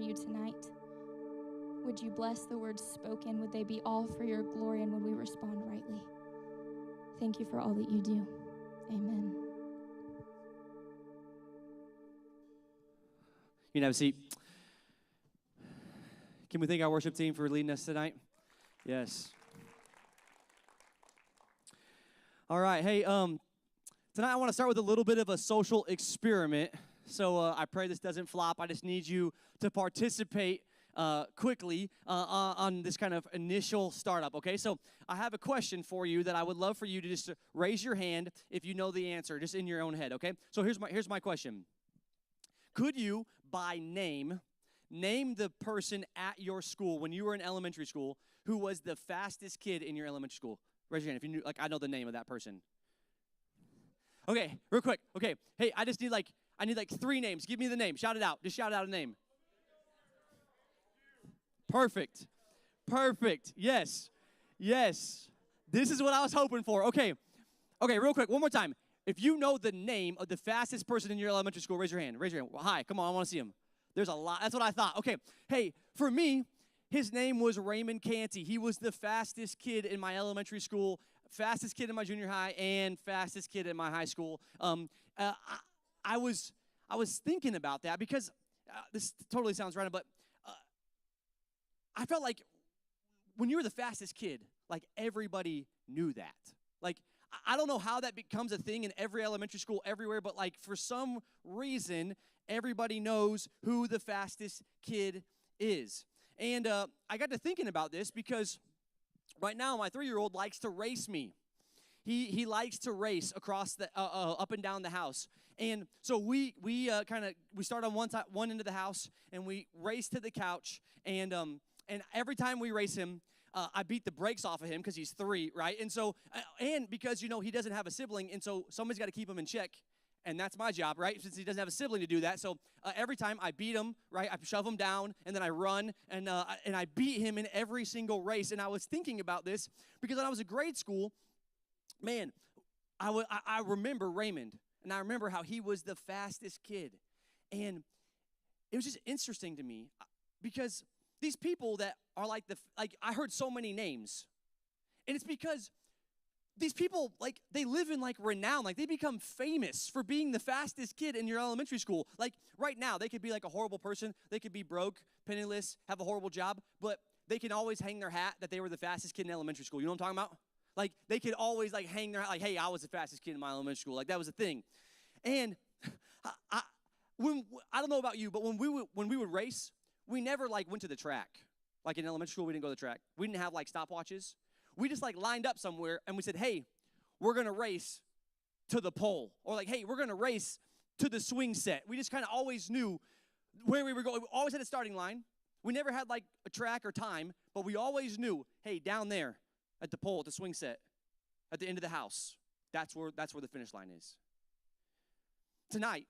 you tonight. Would you bless the words spoken? Would they be all for your glory, and would we respond rightly? Thank you for all that you do. Amen. You can have a seat. Can we thank our worship team for leading us tonight? Yes. All right. Hey, tonight I want to start with a little bit of a social experiment. So I pray this doesn't flop. I just need you to participate quickly on this kind of initial startup, okay? So I have a question for you that I would love for you to just raise your hand if you know the answer, just in your own head, okay? So here's my question. Could you, by name the person at your school when you were in elementary school who was the fastest kid in your elementary school? Raise your hand if you knew, like, I know the name of that person. Okay, real quick. Okay, hey, I need like 3 names. Give me the name. Shout it out. Just shout out a name. Perfect. Yes. This is what I was hoping for. Okay, real quick. One more time. If you know the name of the fastest person in your elementary school, raise your hand. Well, hi, come on, I want to see him. There's a lot. That's what I thought. Okay, hey, for me, his name was Raymond Canty. He was the fastest kid in my elementary school, fastest kid in my junior high, and fastest kid in my high school. I was thinking about that because this totally sounds random, but I felt like when you were the fastest kid, like everybody knew that. Like, I don't know how that becomes a thing in every elementary school everywhere, but like for some reason, everybody knows who the fastest kid is. And I got to thinking about this because right now my 3-year-old likes to race me. He likes to race across the up and down the house. And so we start on one end of the house and we race to the couch, and every time we race him, I beat the brakes off of him because he's 3, right? And so, and because, he doesn't have a sibling, and so somebody's got to keep him in check, and that's my job, right? Since he doesn't have a sibling to do that. So every time I beat him, right, I shove him down, and then I run, and I beat him in every single race. And I was thinking about this because when I was in grade school, man, I remember Raymond, and I remember how he was the fastest kid. And it was just interesting to me because these people that are like I heard so many names. And it's because these people, like, they live in, like, renown. Like, they become famous for being the fastest kid in your elementary school. Like, right now, they could be, like, a horrible person. They could be broke, penniless, have a horrible job. But they can always hang their hat that they were the fastest kid in elementary school. You know what I'm talking about? Like, they could always, like, hang their hat, like, hey, I was the fastest kid in my elementary school. Like, that was a thing. And I don't know about you, but when we would race, we never, like, went to the track. Like, in elementary school, we didn't go to the track. We didn't have, like, stopwatches. We just, like, lined up somewhere, and we said, hey, we're going to race to the pole. Or, like, hey, we're going to race to the swing set. We just kind of always knew where we were going. We always had a starting line. We never had, like, a track or time, but we always knew, hey, down there at the pole, at the swing set, at the end of the house, that's where the finish line is. Tonight,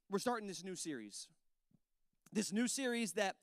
we're starting this new series. This new series that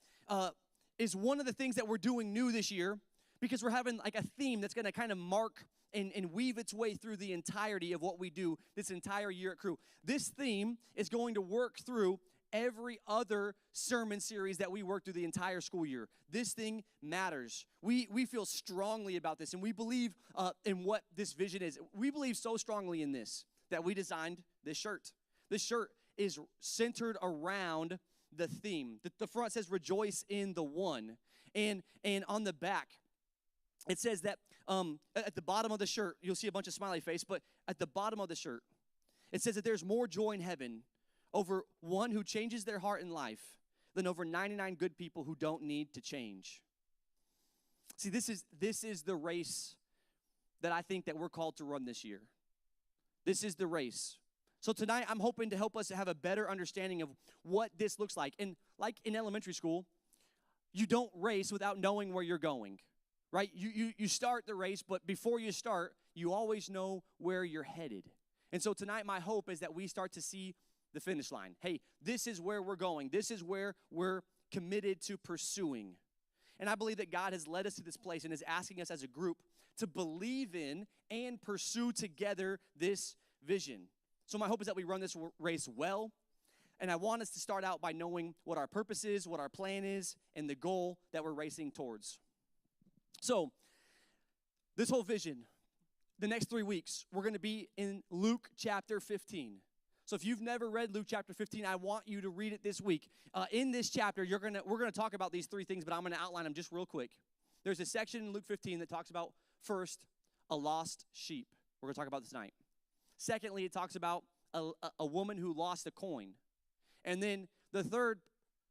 is one of the things that we're doing new this year, because we're having, like, a theme that's going to kind of mark and weave its way through the entirety of what we do this entire year at Cru. This theme is going to work through every other sermon series that we work through the entire school year. This thing matters. We feel strongly about this, and we believe in what this vision is. We believe so strongly in this that we designed this shirt. This shirt is centered around the theme. The front says rejoice in the one. And on the back, it says that at the bottom of the shirt, you'll see a bunch of smiley face, but at the bottom of the shirt, it says that there's more joy in heaven over one who changes their heart in life than over 99 good people who don't need to change. See, this is the race that I think that we're called to run this year. This is the race. So tonight, I'm hoping to help us have a better understanding of what this looks like. And like in elementary school, you don't race without knowing where you're going, right? You start the race, but before you start, you always know where you're headed. And so tonight, my hope is that we start to see the finish line. Hey, this is where we're going. This is where we're committed to pursuing. And I believe that God has led us to this place and is asking us as a group to believe in and pursue together this vision. So my hope is that we run this race well, And I want us to start out by knowing what our purpose is, what our plan is, and the goal that we're racing towards. So, this whole vision, the next 3 weeks, we're going to be in Luke chapter 15. So if you've never read Luke chapter 15, I want you to read it this week. In this chapter, we're going to talk about these 3 things, but I'm going to outline them just real quick. There's a section in Luke 15 that talks about, first, a lost sheep. We're going to talk about this tonight. Secondly, it talks about a woman who lost a coin. And then the third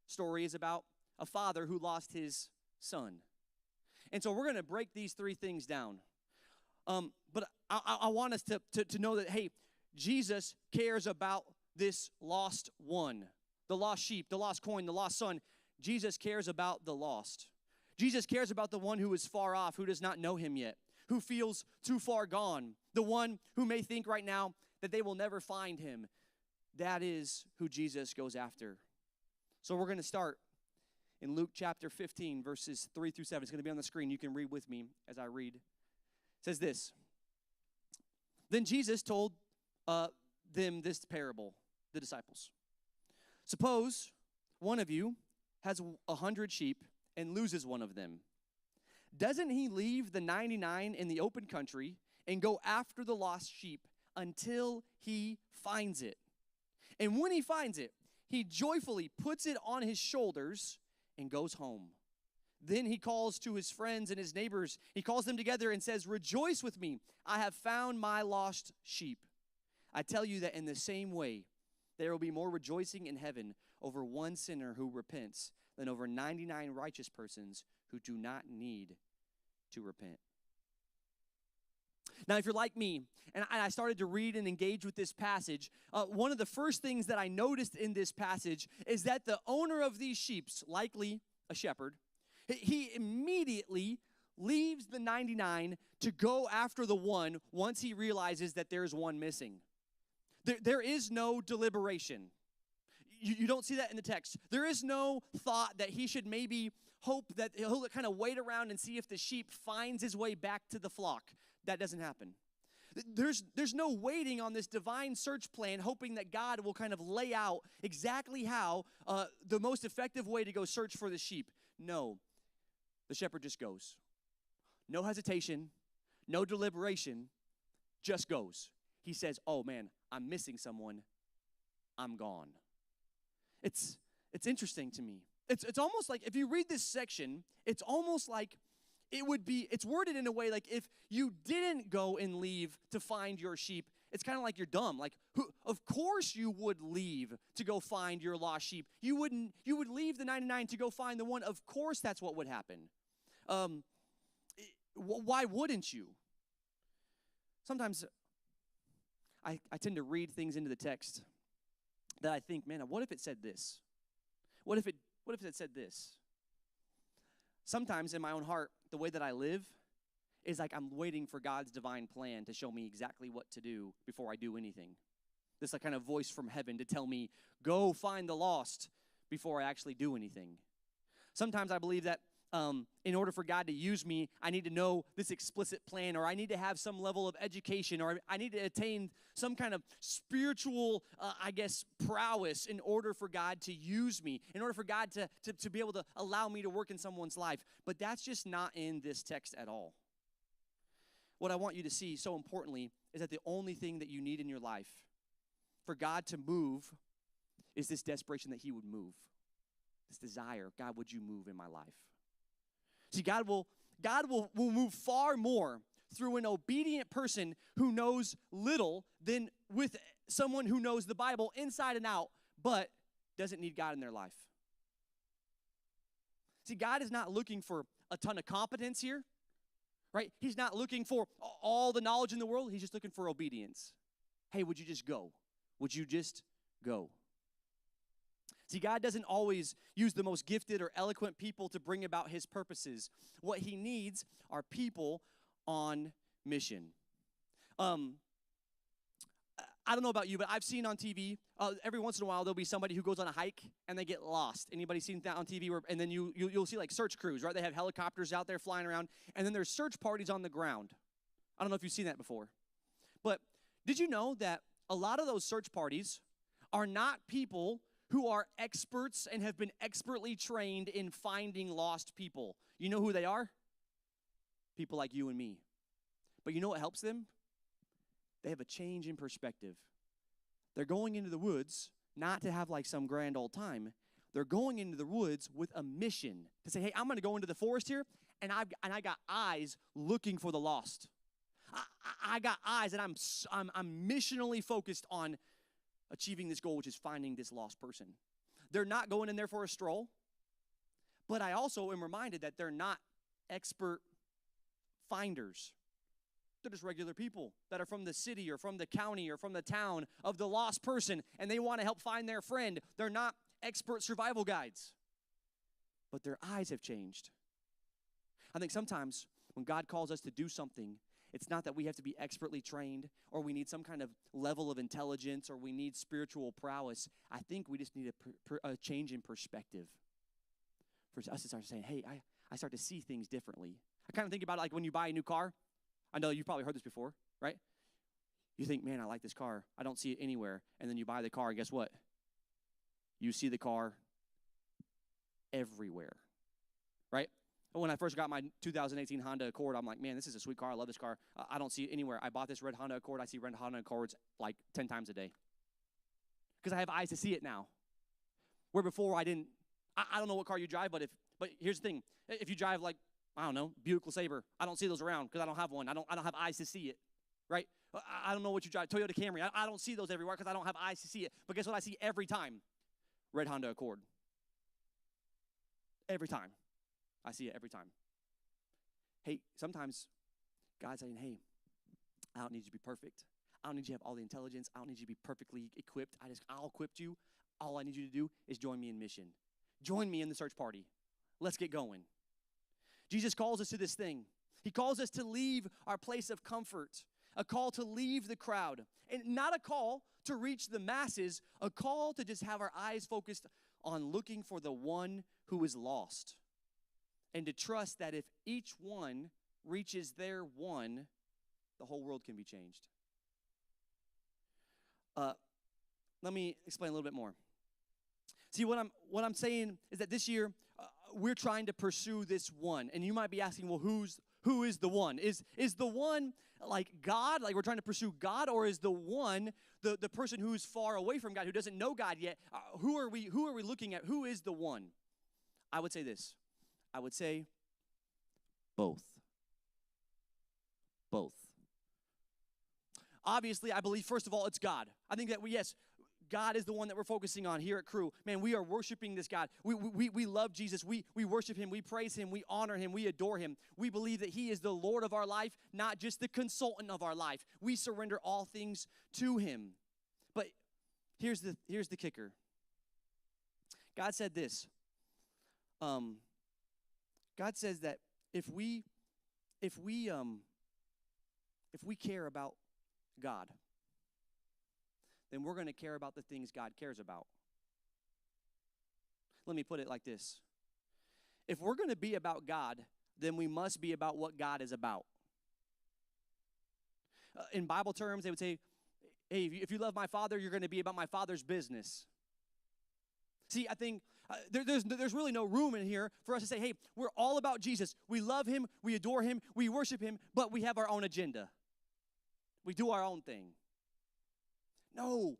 story is about a father who lost his son. And so we're going to break these 3 things down. But I want us to know that, hey, Jesus cares about this lost one, the lost sheep, the lost coin, the lost son. Jesus cares about the lost. Jesus cares about the one who is far off, who does not know him yet, who feels too far gone, the one who may think right now that they will never find him. That is who Jesus goes after. So we're going to start in Luke chapter 15, verses 3 through 7. It's going to be on the screen. You can read with me as I read. It says this. Then Jesus told them this parable, the disciples. Suppose one of you has 100 sheep and loses one of them. Doesn't he leave the 99 in the open country and go after the lost sheep until he finds it? And when he finds it, he joyfully puts it on his shoulders and goes home. Then he calls to his friends and his neighbors. He calls them together and says, "Rejoice with me, I have found my lost sheep." I tell you that in the same way, there will be more rejoicing in heaven over one sinner who repents than over 99 righteous persons who do not need to repent. Now, if you're like me, and I started to read and engage with this passage, one of the first things that I noticed in this passage is that the owner of these sheep, likely a shepherd, he immediately leaves the 99 to go after the one once he realizes that there's one missing. There is no deliberation. You don't see that in the text. There is no thought that he should maybe hope that he'll kind of wait around and see if the sheep finds his way back to the flock. That doesn't happen. There's no waiting on this divine search plan, hoping that God will kind of lay out exactly how the most effective way to go search for the sheep. No, the shepherd just goes. No hesitation, no deliberation, just goes. He says, "Oh man, I'm missing someone. I'm gone." It's interesting to me. It's almost like if you read this section, it's almost like it's worded in a way like if you didn't go and leave to find your sheep, it's kind of like you're dumb. Like, of course you would leave to go find your lost sheep. You would leave the 99 to go find the one. Of course that's what would happen. Why wouldn't you? Sometimes I tend to read things into the text that I think, man, what if it said this? What if it said this? Sometimes in my own heart, the way that I live is like I'm waiting for God's divine plan to show me exactly what to do before I do anything. This like kind of voice from heaven to tell me, go find the lost before I actually do anything. Sometimes I believe that in order for God to use me, I need to know this explicit plan, or I need to have some level of education, or I need to attain some kind of spiritual, prowess in order for God to use me, in order for God to be able to allow me to work in someone's life. But that's just not in this text at all. What I want you to see, so importantly, is that the only thing that you need in your life for God to move is this desperation that he would move. This desire, God, would you move in my life? See, God will move far more through an obedient person who knows little than with someone who knows the Bible inside and out, but doesn't need God in their life. See, God is not looking for a ton of competence here, right? He's not looking for all the knowledge in the world. He's just looking for obedience. Hey, would you just go? Would you just go? See, God doesn't always use the most gifted or eloquent people to bring about his purposes. What he needs are people on mission. I don't know about you, but I've seen on TV, every once in a while, there'll be somebody who goes on a hike and they get lost. Anybody seen that on TV? And then you'll see like search crews, right? They have helicopters out there flying around, and then there's search parties on the ground. I don't know if you've seen that before. But did you know that a lot of those search parties are not people who are experts and have been expertly trained in finding lost people. You know who they are? People like you and me. But you know what helps them? They have a change in perspective. They're going into the woods not to have like some grand old time. They're going into the woods with a mission to say, hey, I'm going to go into the forest here, and I got eyes looking for the lost. I got eyes, and I'm missionally focused on achieving this goal, which is finding this lost person. They're not going in there for a stroll, but I also am reminded that they're not expert finders. They're just regular people that are from the city or from the county or from the town of the lost person, and they want to help find their friend. They're not expert survival guides, but their eyes have changed. I think sometimes when God calls us to do something, it's not that we have to be expertly trained or we need some kind of level of intelligence or we need spiritual prowess. I think we just need a change in perspective for us to start saying, hey, I start to see things differently. I kind of think about it like when you buy a new car. I know you've probably heard this before, right? You think, man, I like this car. I don't see it anywhere. And then you buy the car, and guess what? You see the car everywhere, right? When I first got my 2018 Honda Accord, I'm like, man, this is a sweet car. I love this car. I don't see it anywhere. I bought this red Honda Accord. I see red Honda Accords like 10 times a day because I have eyes to see it now. Where before I didn't. I don't know what car you drive, but here's the thing. If you drive like, I don't know, Buick LeSabre, I don't see those around because I don't have one. I don't have eyes to see it, right? I don't know what you drive. Toyota Camry, I don't see those everywhere because I don't have eyes to see it. But guess what I see every time? Red Honda Accord. Every time. I see it every time. Hey, sometimes God's saying, hey, I don't need you to be perfect. I don't need you to have all the intelligence. I don't need you to be perfectly equipped. I'll equip you. All I need you to do is join me in mission. Join me in the search party. Let's get going. Jesus calls us to this thing. He calls us to leave our place of comfort, a call to leave the crowd, and not a call to reach the masses, a call to just have our eyes focused on looking for the one who is lost, and to trust that if each one reaches their one, the whole world can be changed. Let me explain a little bit more. See, what I'm saying is that this year, we're trying to pursue this one. And you might be asking, well, who is the one? Is the one like God, like we're trying to pursue God, or is the one the person who's far away from God, who doesn't know God yet? Who are we looking at? Who is the one? I would say this. I would say both. Both. Obviously, I believe, first of all, it's God. I think that God is the one that we're focusing on here at Cru. Man, we are worshiping this God. We love Jesus. We worship him. We praise him. We honor him. We adore him. We believe that he is the Lord of our life, not just the consultant of our life. We surrender all things to him. But here's the kicker. God said this. God says that if we care about God, then we're going to care about the things God cares about. Let me put it like this. If we're going to be about God, then we must be about what God is about. In Bible terms, they would say, hey, if you love my Father, you're going to be about my Father's business. See, I think there's really no room in here for us to say, hey, we're all about Jesus. We love him, we adore him, we worship him, but we have our own agenda. We do our own thing. No.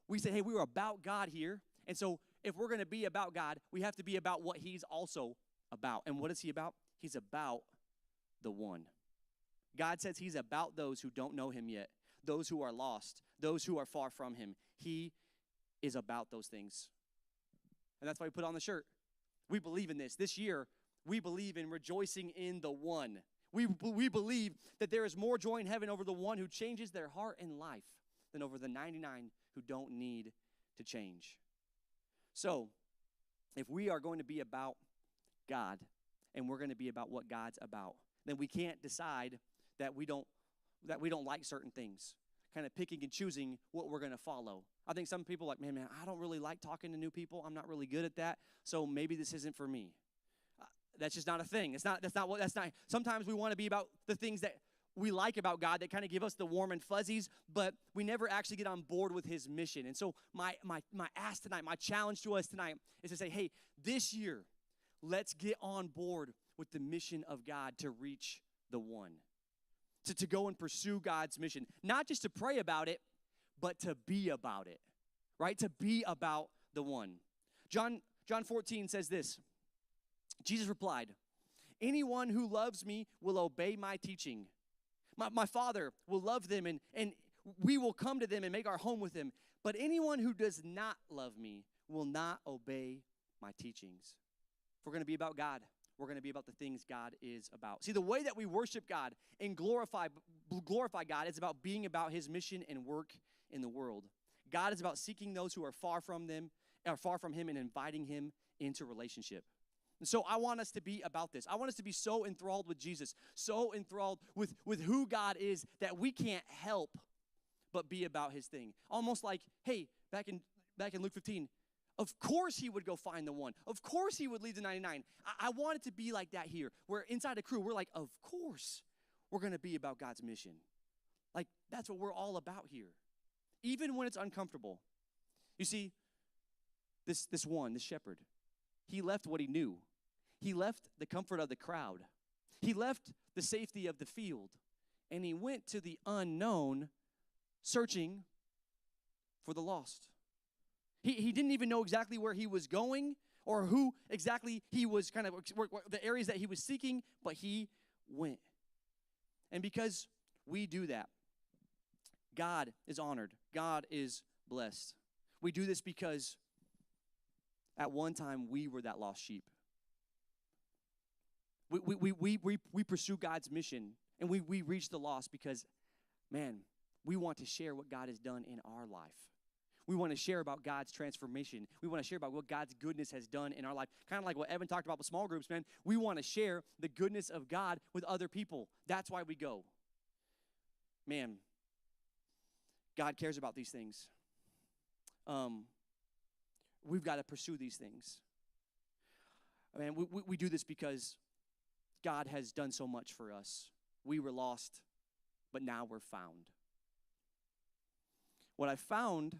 We say, hey, we are about God here. And so if we're going to be about God, we have to be about what he's also about. And what is he about? He's about the one. God says he's about those who don't know him yet, those who are lost, those who are far from him. He is about those things. And that's why we put on the shirt. We believe in this. This year, we believe in rejoicing in the one. We believe that there is more joy in heaven over the one who changes their heart and life than over the 99 who don't need to change. So, if we are going to be about God and we're going to be about what God's about, then we can't decide that we don't like certain things, kind of picking and choosing what we're going to follow. I think some people are like, man, I don't really like talking to new people. I'm not really good at that, so maybe this isn't for me. That's just not a thing. That's not. Sometimes we want to be about the things that we like about God that kind of give us the warm and fuzzies, but we never actually get on board with his mission. And so my ask tonight, my challenge to us tonight is to say, hey, this year, let's get on board with the mission of God to reach the one. To go and pursue God's mission. Not just to pray about it, but to be about it. Right? To be about the one. John 14 says this. Jesus replied, anyone who loves me will obey my teaching. My Father will love them, and we will come to them and make our home with them. But anyone who does not love me will not obey my teachings. If we're going to be about God, we're going to be about the things God is about. See, the way that we worship God and glorify God is about being about his mission and work in the world. God is about seeking those who are far from him and inviting him into relationship. And so I want us to be about this. I want us to be so enthralled with Jesus, so enthralled with who God is that we can't help but be about his thing. Almost like, hey, back in Luke 15, of course he would go find the one. Of course he would leave the 99. I want it to be like that here, where inside the crew, we're like, of course we're going to be about God's mission. Like, that's what we're all about here, even when it's uncomfortable. You see, this shepherd, he left what he knew. He left the comfort of the crowd. He left the safety of the field, and he went to the unknown, searching for the lost. He didn't even know exactly where he was going or who exactly he was the areas that he was seeking, but he went. And because we do that, God is honored. God is blessed. We do this because at one time we were that lost sheep. We pursue God's mission, and we reach the lost because, man, we want to share what God has done in our life. We want to share about God's transformation. We want to share about what God's goodness has done in our life. Kind of like what Evan talked about with small groups, man. We want to share the goodness of God with other people. That's why we go. Man, God cares about these things. We've got to pursue these things. Man, we do this because God has done so much for us. We were lost, but now we're found. What I found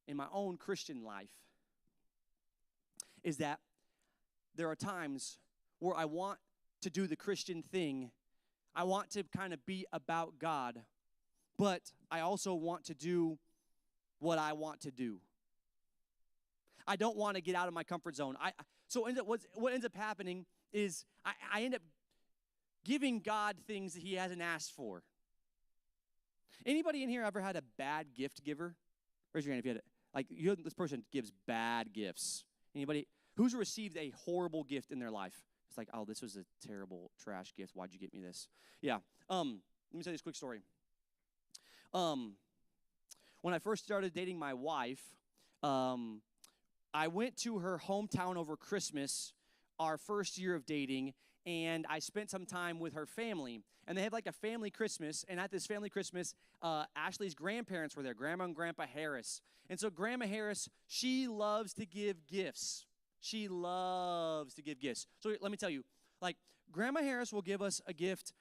in my own Christian life is that there are times where I want to do the Christian thing. I want to kind of be about God, but I also want to do what I want to do. I don't want to get out of my comfort zone. What ends up happening is I end up giving God things that he hasn't asked for. Anybody in here ever had a bad gift giver? Raise your hand if you had it. Like, this person gives bad gifts. Anybody? Who's received a horrible gift in their life? It's like, oh, this was a terrible trash gift. Why'd you get me this? Yeah. Let me tell you this quick story. When I first started dating my wife, I went to her hometown over Christmas, our first year of dating, and I spent some time with her family. And they had like a family Christmas, and at this family Christmas, Ashley's grandparents were there, Grandma and Grandpa Harris. And so Grandma Harris, she loves to give gifts. She loves to give gifts. So let me tell you, like, Grandma Harris will give us a gift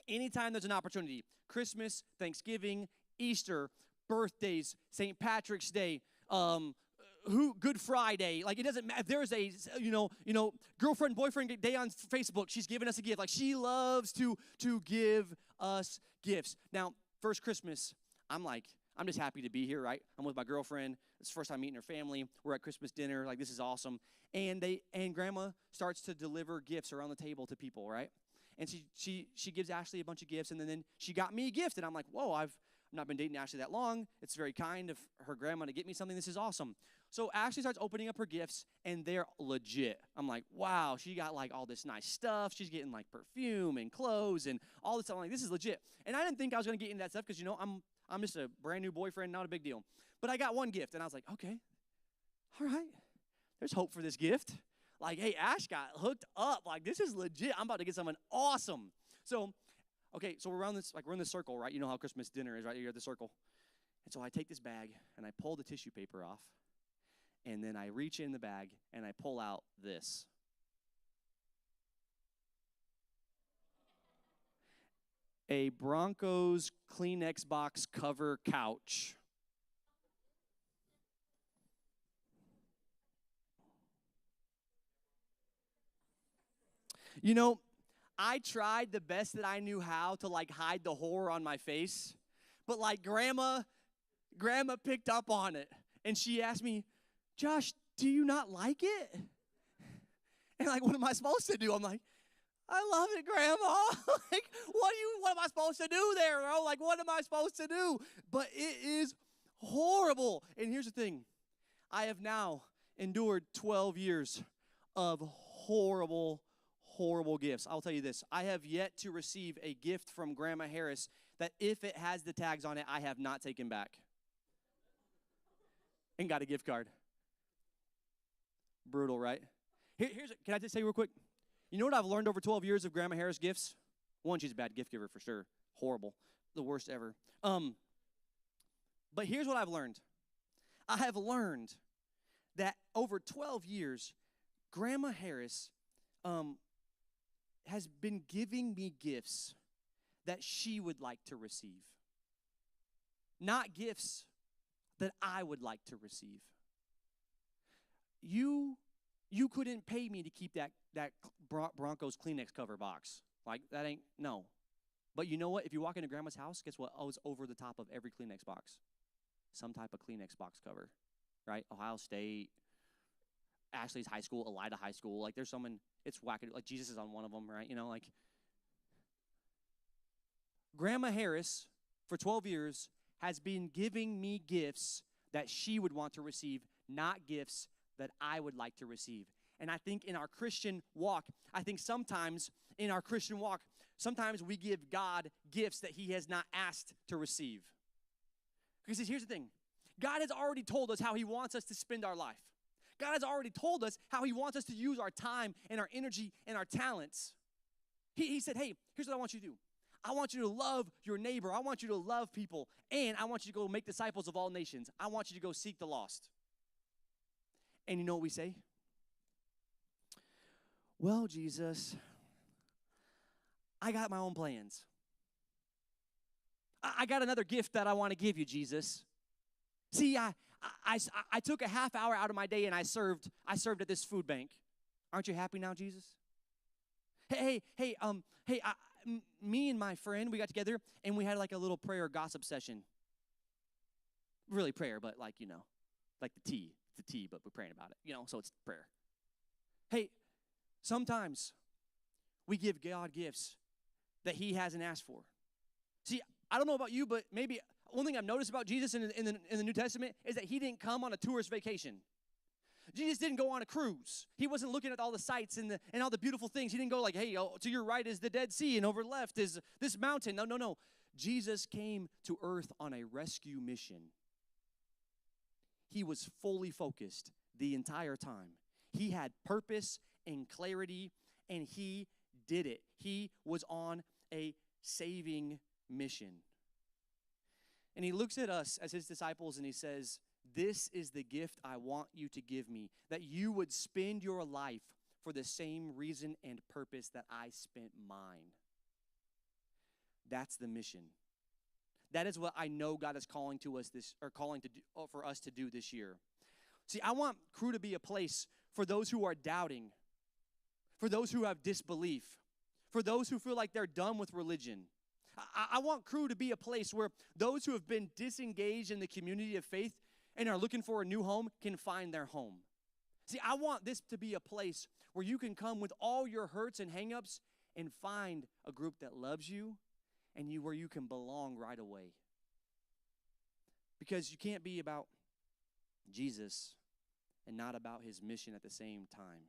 anytime there's an opportunity. Christmas, Thanksgiving, Easter, birthdays, St. Patrick's Day, Good Friday. Like, it doesn't matter. If there's a, girlfriend, boyfriend day on Facebook, she's giving us a gift. Like, she loves to give us gifts. Now, first Christmas, I'm just happy to be here, right? I'm with my girlfriend. It's the first time meeting her family. We're at Christmas dinner. Like, this is awesome. And Grandma starts to deliver gifts around the table to people, right? And she gives Ashley a bunch of gifts, and then she got me a gift. And I'm like, whoa, I've not been dating Ashley that long. It's very kind of her grandma to get me something. This is awesome. So Ashley starts opening up her gifts, and they're legit. I'm like, wow, she got like all this nice stuff. She's getting like perfume and clothes and all this stuff. I'm like, this is legit. And I didn't think I was going to get into that stuff because, I'm just a brand new boyfriend, not a big deal. But I got one gift, and I was like, okay, all right. There's hope for this gift. Like, hey, Ash got hooked up. Like, this is legit. I'm about to get something awesome. So, okay, so we're in this circle, right? You know how Christmas dinner is, right? You're at the circle. And so I take this bag, and I pull the tissue paper off, and then I reach in the bag, and I pull out this. A Broncos Kleenex box cover couch. You know, I tried the best that I knew how to like hide the horror on my face, but like grandma picked up on it and she asked me, Josh, do you not like it? And like, what am I supposed to do? I'm like, I love it, Grandma. Like, what am I supposed to do there, bro? Like, what am I supposed to do? But it is horrible. And here's the thing. I have now endured 12 years of horrible gifts. I'll tell you this. I have yet to receive a gift from Grandma Harris that if it has the tags on it, I have not taken back and got a gift card. Brutal, right? Can I just say real quick? You know what I've learned over 12 years of Grandma Harris gifts? One, she's a bad gift giver for sure. Horrible. The worst ever. But here's what I've learned. I have learned that over 12 years, Grandma Harris has been giving me gifts that she would like to receive. Not gifts that I would like to receive. You couldn't pay me to keep that Broncos Kleenex cover box. Like, that ain't, no. But you know what? If you walk into Grandma's house, guess what? Oh, it's over the top of every Kleenex box. Some type of Kleenex box cover, right? Ohio State, Ashley's high school, Elida High School. Like, there's someone, it's wackadoo. Like, Jesus is on one of them, right? You know, like, Grandma Harris, for 12 years, has been giving me gifts that she would want to receive, not gifts that I would like to receive. And I think in our Christian walk, sometimes we give God gifts that he has not asked to receive. Because here's the thing. God has already told us how he wants us to spend our life. God has already told us how he wants us to use our time and our energy and our talents. He said, hey, here's what I want you to do. I want you to love your neighbor. I want you to love people. And I want you to go make disciples of all nations. I want you to go seek the lost. And you know what we say? Well, Jesus, I got my own plans. I got another gift that I want to give you, Jesus. See, I took a half hour out of my day and I served at this food bank. Aren't you happy now, Jesus? Hey, me and my friend, we got together and we had like a little prayer gossip session. Really prayer, but like, you know, like the tea. It's the tea, but we're praying about it, you know, so it's prayer. Hey, sometimes we give God gifts that he hasn't asked for. See, I don't know about you, but maybe one thing I've noticed about Jesus in the New Testament is that he didn't come on a tourist vacation. Jesus didn't go on a cruise. He wasn't looking at all the sights and all the beautiful things. He didn't go like, hey, to your right is the Dead Sea and over left is this mountain. No. Jesus came to earth on a rescue mission. He was fully focused the entire time. He had purpose and clarity, and he did it. He was on a saving mission. And he looks at us as his disciples and he says, this is the gift I want you to give me, that you would spend your life for the same reason and purpose that I spent mine. That's the mission. That is what I know God is calling to us for us to do this year. See, I want Cru to be a place for those who are doubting, for those who have disbelief, for those who feel like they're done with religion. I want Cru to be a place where those who have been disengaged in the community of faith and are looking for a new home can find their home. See, I want this to be a place where you can come with all your hurts and hangups and find a group that loves you and where you can belong right away. Because you can't be about Jesus and not about his mission at the same time.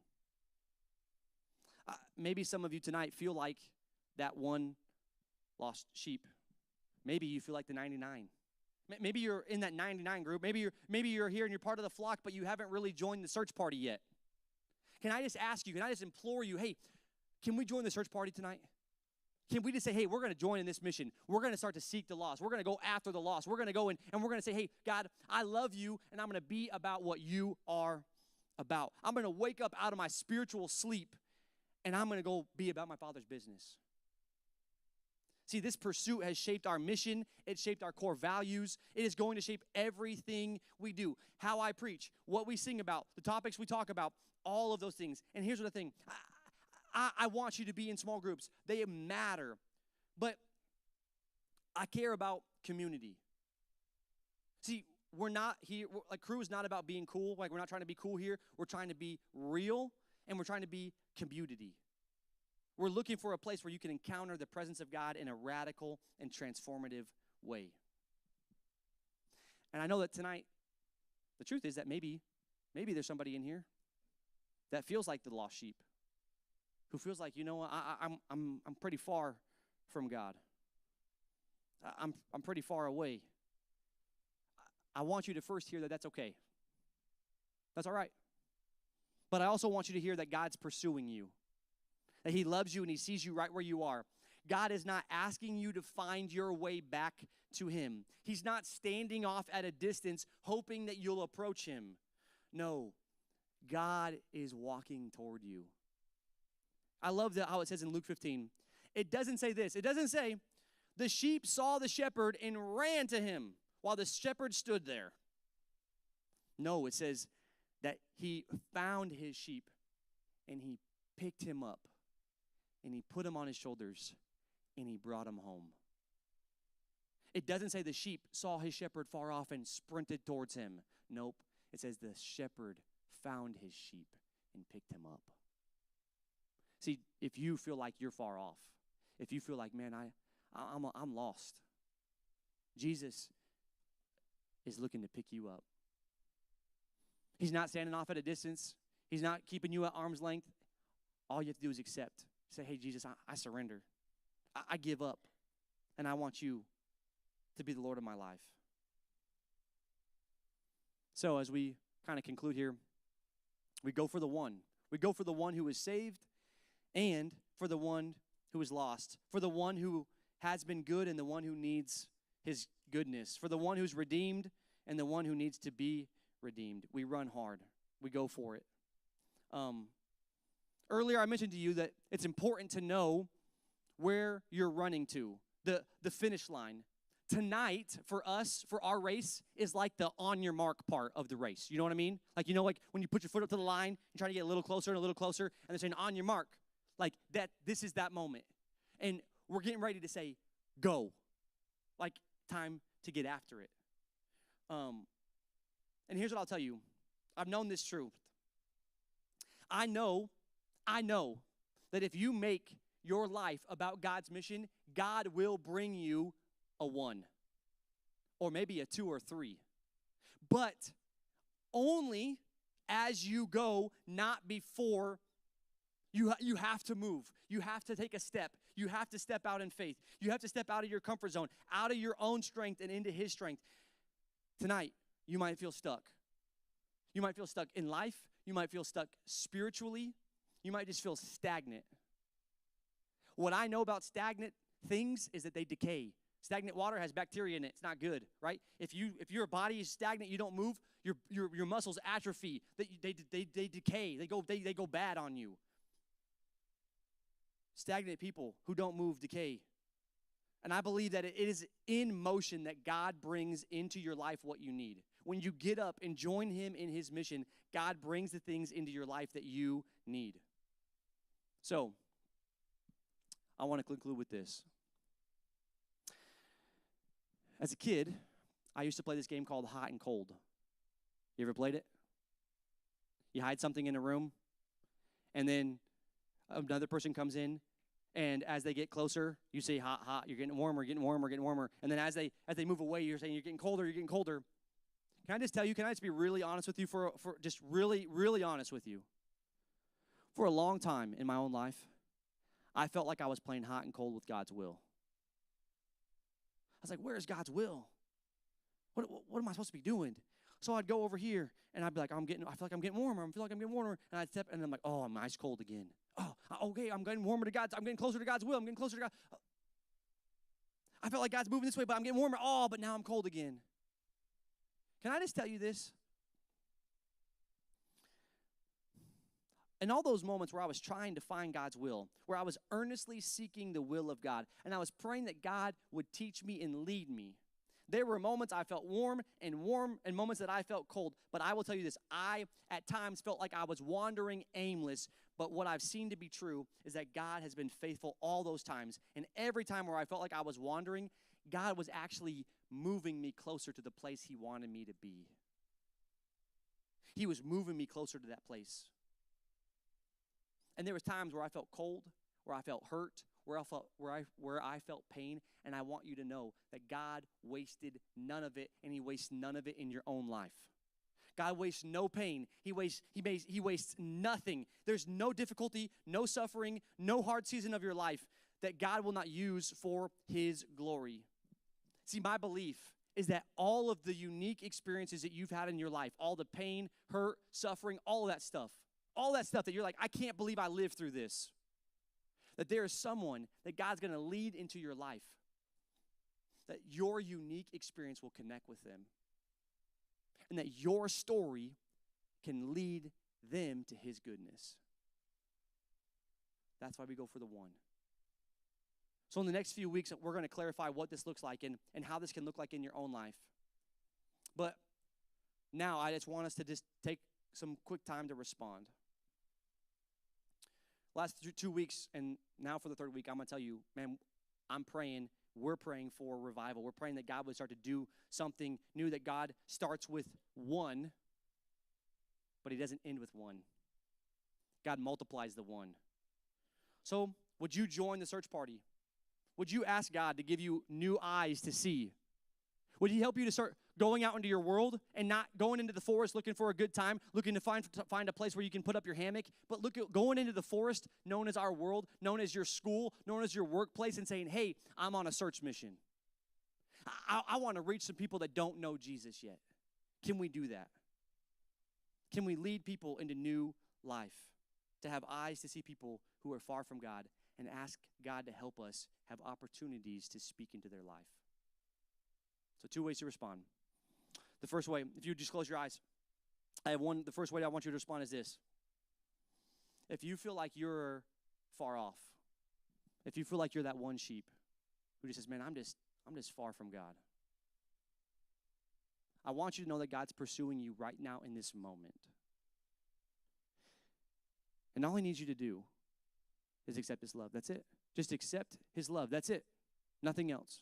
Maybe some of you tonight feel like that one lost sheep. Maybe you feel like the 99. Maybe you're in that 99 group. Maybe you're here and you're part of the flock, but you haven't really joined the search party yet. Can I just ask you, can I just implore you, hey, can we join the search party tonight? Can we just say, hey, we're going to join in this mission. We're going to start to seek the lost. We're going to go after the lost. We're going to go in and we're going to say, hey, God, I love you, and I'm going to be about what you are about. I'm going to wake up out of my spiritual sleep, and I'm going to go be about my Father's business. See, this pursuit has shaped our mission. It shaped our core values. It is going to shape everything we do. How I preach, what we sing about, the topics we talk about, all of those things. And here's what the thing. I want you to be in small groups. They matter. But I care about community. See, we're not here, like Crew is not about being cool. Like we're not trying to be cool here. We're trying to be real, and we're trying to be community. We're looking for a place where you can encounter the presence of God in a radical and transformative way. And I know that tonight, the truth is that maybe there's somebody in here that feels like the lost sheep, who feels like, you know what, I'm pretty far from God. I'm pretty far away. I want you to first hear that that's okay. That's all right. But I also want you to hear that God's pursuing you, that he loves you and he sees you right where you are. God is not asking you to find your way back to him. He's not standing off at a distance hoping that you'll approach him. No, God is walking toward you. I love how it says in Luke 15. It doesn't say this. It doesn't say, the sheep saw the shepherd and ran to him while the shepherd stood there. No, it says that he found his sheep and he picked him up and he put him on his shoulders and he brought him home. It doesn't say the sheep saw his shepherd far off and sprinted towards him. Nope. It says the shepherd found his sheep and picked him up. See, if you feel like you're far off, if you feel like, man, I'm lost, Jesus is looking to pick you up. He's not standing off at a distance. He's not keeping you at arm's length. All you have to do is accept. Say, hey, Jesus, I surrender. I give up, and I want you to be the Lord of my life. So as we kind of conclude here, we go for the one. We go for the one who is saved and for the one who is lost, for the one who has been good and the one who needs his goodness, for the one who's redeemed and the one who needs to be redeemed. We run hard. We go for it. Earlier I mentioned to you that it's important to know where you're running to, the finish line. Tonight, for us, for our race, is like the on your mark part of the race. You know what I mean? Like, like when you put your foot up to the line, you try to get a little closer and a little closer, and they're saying, on your mark. Like, this is that moment. And we're getting ready to say, go. Like, time to get after it. And here's what I'll tell you. I've known this truth. I know that if you make your life about God's mission, God will bring you a 1 or maybe a 2 or 3. But only as you go, not before. You have to move. You have to take a step. You have to step out in faith. You have to step out of your comfort zone, out of your own strength and into his strength. Tonight, you might feel stuck. You might feel stuck in life. You might feel stuck spiritually. You might just feel stagnant. What I know about stagnant things is that they decay. Stagnant water has bacteria in it. It's not good, right? If your body is stagnant, you don't move, your muscles atrophy. They decay. They go bad on you. Stagnant people who don't move decay. And I believe that it is in motion that God brings into your life what you need. When you get up and join him in his mission, God brings the things into your life that you need. So, I want to conclude with this. As a kid, I used to play this game called Hot and Cold. You ever played it? You hide something in a room, and then another person comes in, and as they get closer, you say hot, hot, you're getting warmer, getting warmer, getting warmer. And then as they move away, you're saying you're getting colder, you're getting colder. Can I just tell you, can I just be really honest with you for just really, really honest with you? For a long time in my own life, I felt like I was playing hot and cold with God's will. I was like, where is God's will? What am I supposed to be doing? So I'd go over here, and I'd be like, I feel like I'm getting warmer. I feel like I'm getting warmer. And I'd step, and I'm like, oh, I'm ice cold again. Oh, okay, I'm getting warmer to God's. I'm getting closer to God's will. I'm getting closer to God. I felt like God's moving this way, but I'm getting warmer. Oh, but now I'm cold again. Can I just tell you this? in all those moments where I was trying to find God's will, where I was earnestly seeking the will of God, and I was praying that God would teach me and lead me, there were moments I felt warm and moments that I felt cold. But I will tell you this, I at times felt like I was wandering aimless. But what I've seen to be true is that God has been faithful all those times. And every time where I felt like I was wandering, God was actually moving me closer to the place he wanted me to be. He was moving me closer to that place. And there was times where I felt cold, where I felt hurt, where I felt pain, and I want you to know that God wasted none of it, and he wastes none of it in your own life. God wastes no pain. He wastes nothing. There's no difficulty, no suffering, no hard season of your life that God will not use for his glory. See, my belief is that all of the unique experiences that you've had in your life, all the pain, hurt, suffering, all that stuff that you're like, I can't believe I lived through this, that there is someone that God's going to lead into your life, that your unique experience will connect with them, and that your story can lead them to his goodness. That's why we go for the one. So in the next few weeks, we're going to clarify what this looks like and how this can look like in your own life. But now I just want us to just take some quick time to respond. Last 2 weeks, and now for the third week, I'm going to tell you, man, we're praying for revival. We're praying that God would start to do something new, that God starts with one, but he doesn't end with one. God multiplies the one. So would you join the search party? Would you ask God to give you new eyes to see? Would he help you to start going out into your world and not going into the forest looking for a good time, looking to find a place where you can put up your hammock, but going into the forest known as our world, known as your school, known as your workplace, and saying, hey, I'm on a search mission. I want to reach some people that don't know Jesus yet. Can we do that? Can we lead people into new life, to have eyes to see people who are far from God, and ask God to help us have opportunities to speak into their life? So 2 ways to respond. The first way, if you just close your eyes, the first way I want you to respond is this. If you feel like you're far off, if you feel like you're that one sheep who just says, man, I'm just far from God, I want you to know that God's pursuing you right now in this moment. And all he needs you to do is accept his love. That's it. Just accept his love. That's it. Nothing else.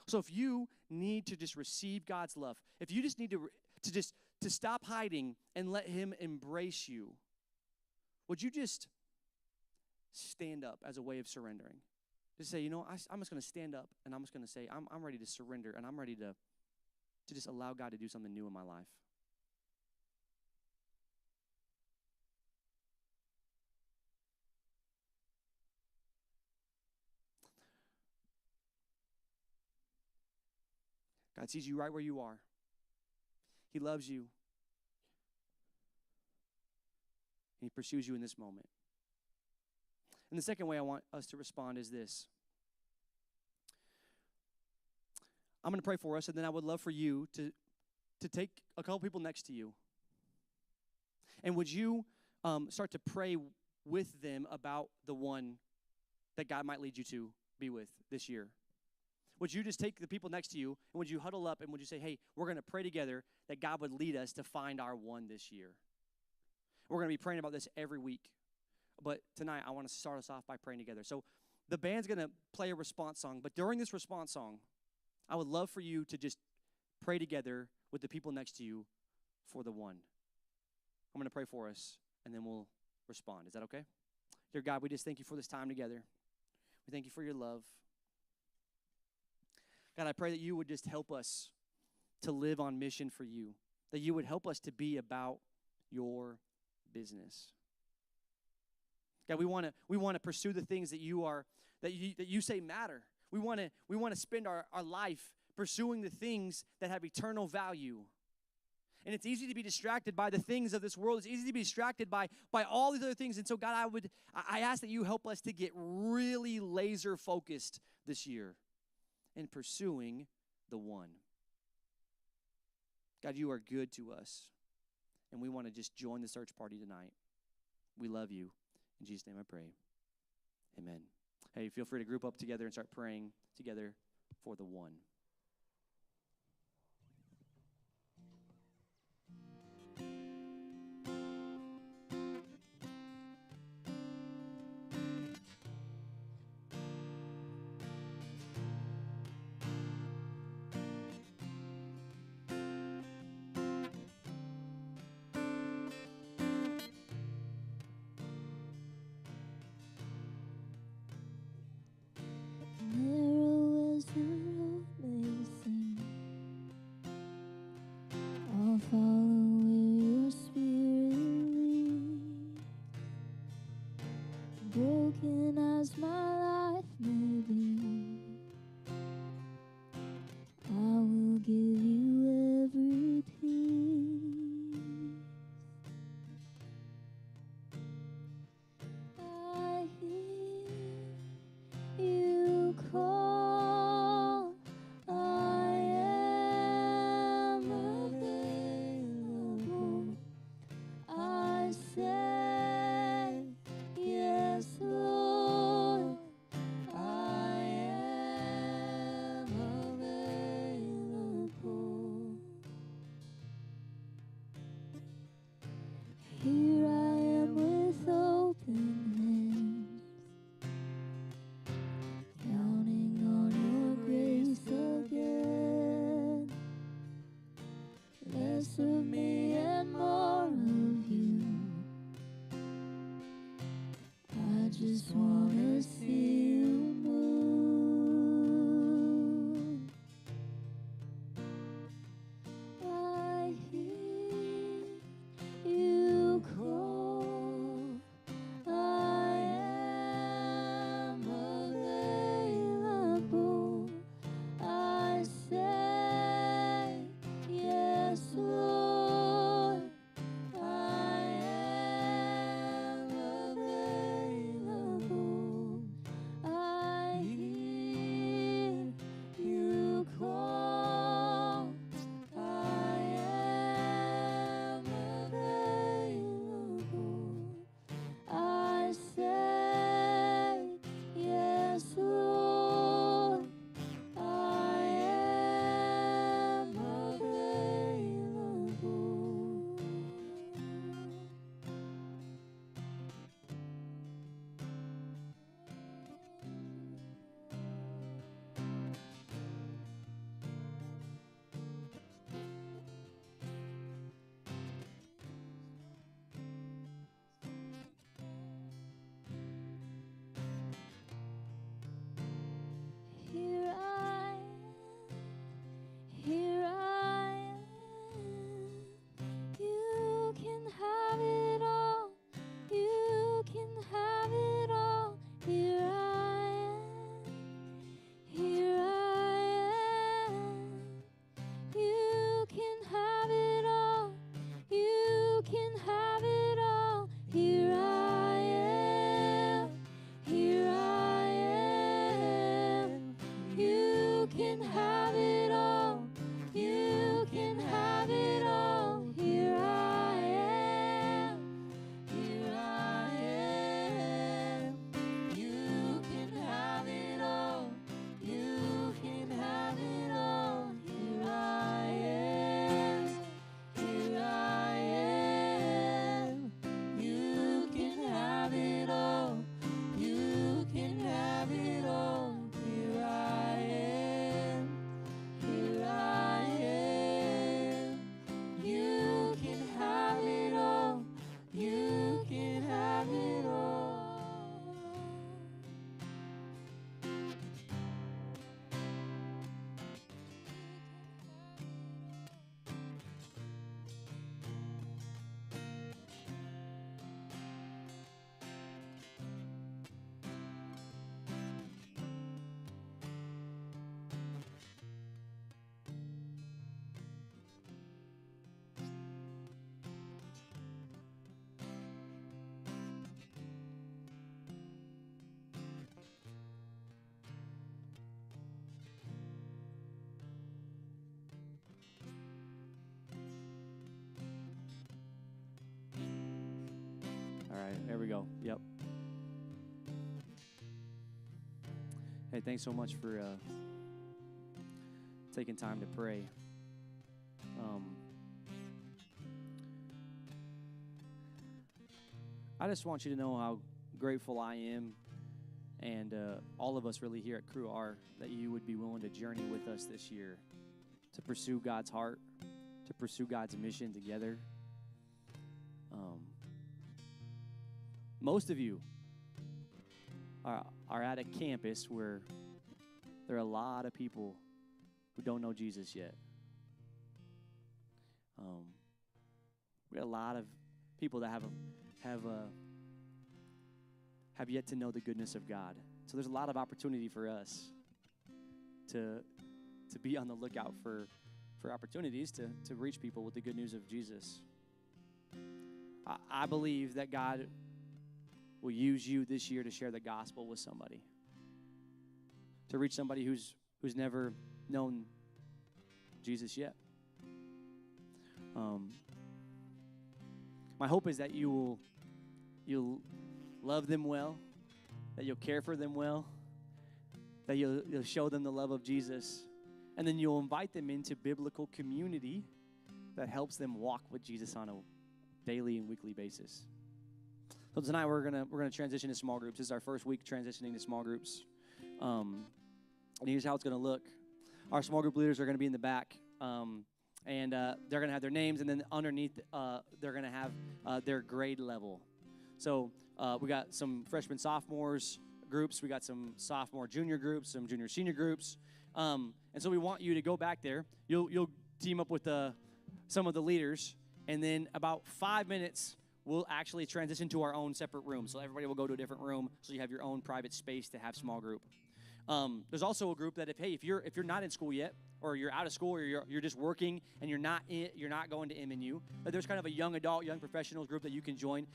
So if you need to just receive God's love, if you just need to stop hiding and let him embrace you, would you just stand up as a way of surrendering? Just say, I'm just going to stand up and I'm just going to say, I'm ready to surrender, and I'm ready to just allow God to do something new in my life. God sees you right where you are. He loves you. And he pursues you in this moment. And the second way I want us to respond is this. I'm going to pray for us, and then I would love for you to take a couple people next to you. And would you start to pray with them about the one that God might lead you to be with this year? Would you just take the people next to you, and would you huddle up, and would you say, hey, we're going to pray together that God would lead us to find our one this year? We're going to be praying about this every week. But tonight, I want to start us off by praying together. So the band's going to play a response song, but during this response song, I would love for you to just pray together with the people next to you for the one. I'm going to pray for us, and then we'll respond. Is that okay? Dear God, we just thank you for this time together. We thank you for your love. God, I pray that you would just help us to live on mission for you, that you would help us to be about your business. God, we want to pursue the things that you say matter. We want to spend our life pursuing the things that have eternal value. And it's easy to be distracted by the things of this world. It's easy to be distracted by all these other things. And so, God, I ask that you help us to get really laser focused this year in pursuing the one. God, you are good to us, and we want to just join the search party tonight. We love you. In Jesus' name I pray. Amen. Hey, feel free to group up together and start praying together for the one. Narrow as the road may seem, I'll follow where your spirit leads. Broken as my life may be, I will give you every piece. I hear you call, I am available. I say, yes, Lord, I am available. Here I am with open hands, counting on your grace again. Less of me and more of you. I just wanna see you move. I hear you call, I am available. I say, yes, Lord, I am available. right, there we go. Yep. Hey, thanks so much for taking time to pray. I just want you to know how grateful I am, and all of us really here at Cru are, that you would be willing to journey with us this year to pursue God's heart, to pursue God's mission together. Most of you are at a campus where there are a lot of people who don't know Jesus yet. We have a lot of people that have yet to know the goodness of God. So there's a lot of opportunity for us to be on the lookout for opportunities to reach people with the good news of Jesus. I believe that God will use you this year to share the gospel with somebody, to reach somebody who's never known Jesus yet. My hope is that you'll love them well, that you'll care for them well, that you'll show them the love of Jesus, and then you'll invite them into biblical community that helps them walk with Jesus on a daily and weekly basis. So tonight we're gonna transition to small groups. This is our first week transitioning to small groups. And here's how it's gonna look. Our small group leaders are gonna be in the back, and they're gonna have their names, and then underneath they're gonna have their grade level. So we got some freshman, sophomores groups. We got some sophomore, junior groups, some junior, senior groups. And so we want you to go back there. You'll team up with some of the leaders, and then about 5 minutes, we'll actually transition to our own separate room. So everybody will go to a different room, so you have your own private space to have small group. There's also a group that if you're not in school yet, or you're out of school, or you're just working and you're not going to MNU, there's kind of a young adult, young professionals group that you can join.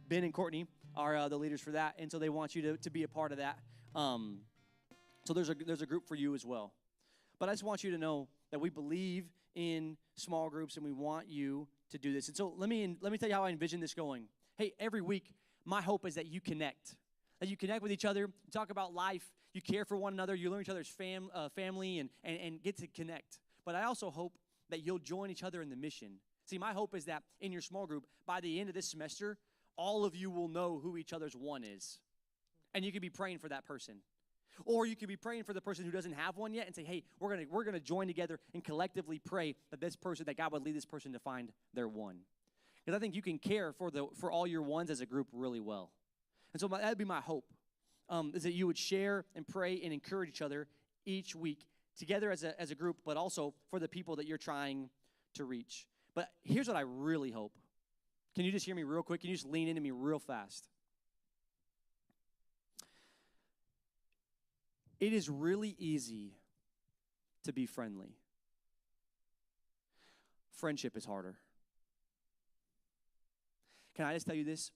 Ben and Courtney are the leaders for that, and so they want you to be a part of that. So there's a group for you as well. But I just want you to know that we believe in small groups, and we want you to do this. And so let me tell you how I envision this going. Hey, every week, my hope is that you connect with each other, you talk about life, you care for one another, you learn each other's family, and get to connect. But I also hope that you'll join each other in the mission. See, my hope is that in your small group, by the end of this semester, all of you will know who each other's one is. And you could be praying for that person. Or you could be praying for the person who doesn't have one yet and say, hey, we're gonna join together and collectively pray that God would lead this person to find their one. Because I think you can care for all your ones as a group really well. And so that'd be my hope, is that you would share and pray and encourage each other each week together as a group, but also for the people that you're trying to reach. But here's what I really hope. Can you just hear me real quick? Can you just lean into me real fast? It is really easy to be friendly. Friendship is harder. Can I just tell you this?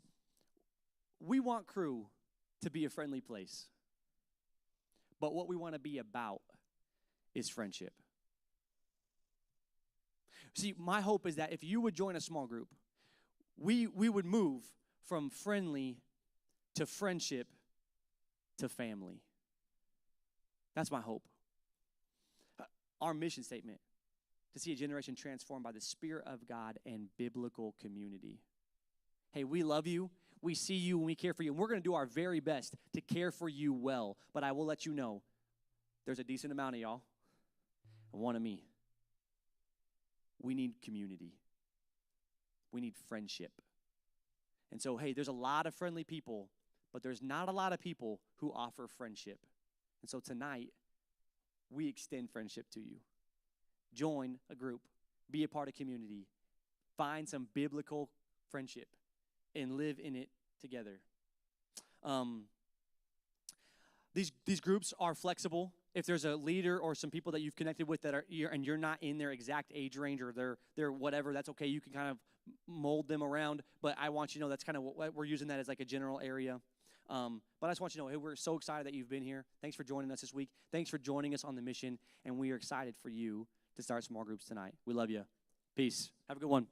We want Cru to be a friendly place. But what we want to be about is friendship. See, my hope is that if you would join a small group, we would move from friendly to friendship to family. That's my hope. Our mission statement, to see a generation transformed by the Spirit of God and biblical community. Hey, we love you. We see you and we care for you. And we're going to do our very best to care for you well. But I will let you know, there's a decent amount of y'all, and one of me. We need community. We need friendship. And so, hey, there's a lot of friendly people, but there's not a lot of people who offer friendship. And so tonight, we extend friendship to you. Join a group, be a part of community, find some biblical friendship, and live in it together. These groups are flexible. If there's a leader or some people that you've connected with and you're not in their exact age range or they're whatever, that's okay. You can kind of mold them around. But I want you to know that's kind of what we're using that as like a general area. But I just want you to know, hey, we're so excited that you've been here. Thanks for joining us this week. Thanks for joining us on the mission. And we are excited for you to start small groups tonight. We love you. Peace. Have a good one.